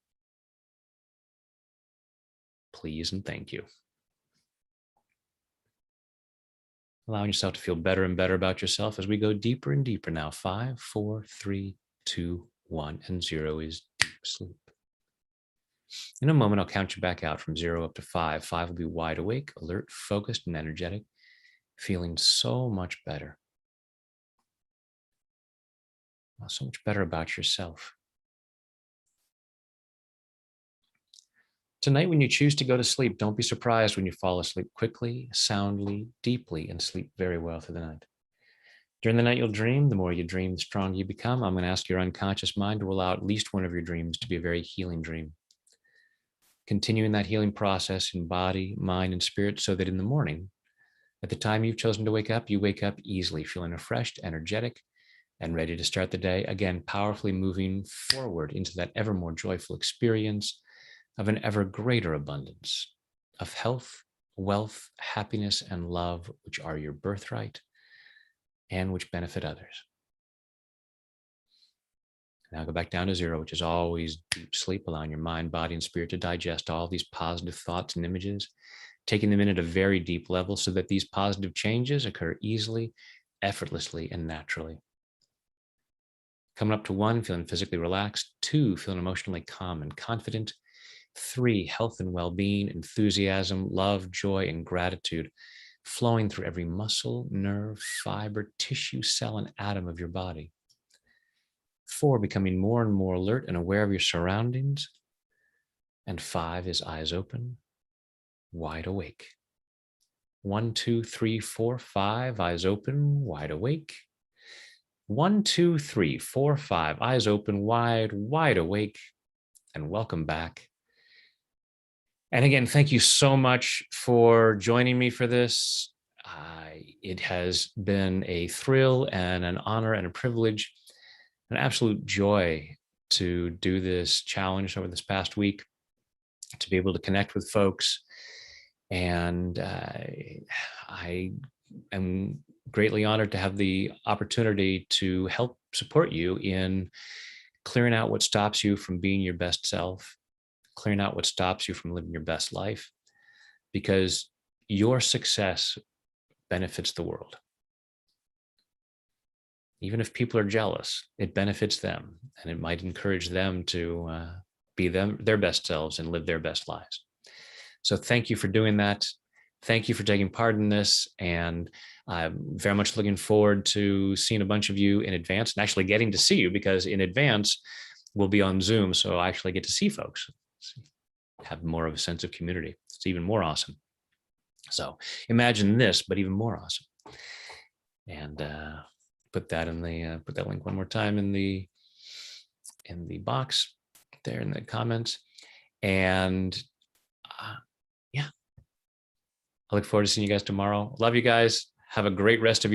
Speaker 1: Please and thank you. Allowing yourself to feel better and better about yourself as we go deeper and deeper now. 5, 4, 3, 2, 1, and 0 is deep sleep. In a moment, I'll count you back out from 0 up to 5. 5 will be wide awake, alert, focused, and energetic, feeling so much better. So much better about yourself. Tonight, when you choose to go to sleep, don't be surprised when you fall asleep quickly, soundly, deeply, and sleep very well through the night. During the night, you'll dream. The more you dream, the stronger you become. I'm going to ask your unconscious mind to allow at least one of your dreams to be a very healing dream. Continuing that healing process in body, mind, and spirit so that in the morning, at the time you've chosen to wake up, you wake up easily, feeling refreshed, energetic, and ready to start the day. Again, powerfully moving forward into that ever more joyful experience of an ever greater abundance of health, wealth, happiness, and love, which are your birthright and which benefit others. Now go back down to 0, which is always deep sleep, allowing your mind, body, and spirit to digest all these positive thoughts and images, taking them in at a very deep level so that these positive changes occur easily, effortlessly, and naturally. Coming up to 1, feeling physically relaxed. 2, feeling emotionally calm and confident. 3, health and well-being, enthusiasm, love, joy, and gratitude flowing through every muscle, nerve, fiber, tissue, cell, and atom of your body. 4, becoming more and more alert and aware of your surroundings. And 5 is eyes open, wide awake. 1, 2, 3, 4, 5, eyes open, wide awake. 1, 2, 3, 4, 5, eyes open, wide awake, and welcome back. And again, thank you so much for joining me for this. It has been a thrill and an honor and a privilege, an absolute joy to do this challenge over this past week, to be able to connect with folks. And I am greatly honored to have the opportunity to help support you in clearing out what stops you from being your best self, clearing out what stops you from living your best life, because your success benefits the world. Even if people are jealous, it benefits them, and it might encourage them to be their best selves and live their best lives. So thank you for doing that. Thank you for taking part in this. And I'm very much looking forward to seeing a bunch of you in advance and actually getting to see you, because in advance we'll be on Zoom. So I actually get to see folks, have more of a sense of community. It's even more awesome. So imagine this, but even more awesome. And put that link one more time in the box there in the comments. And yeah, I look forward to seeing you guys tomorrow. Love you guys. Have a great rest of your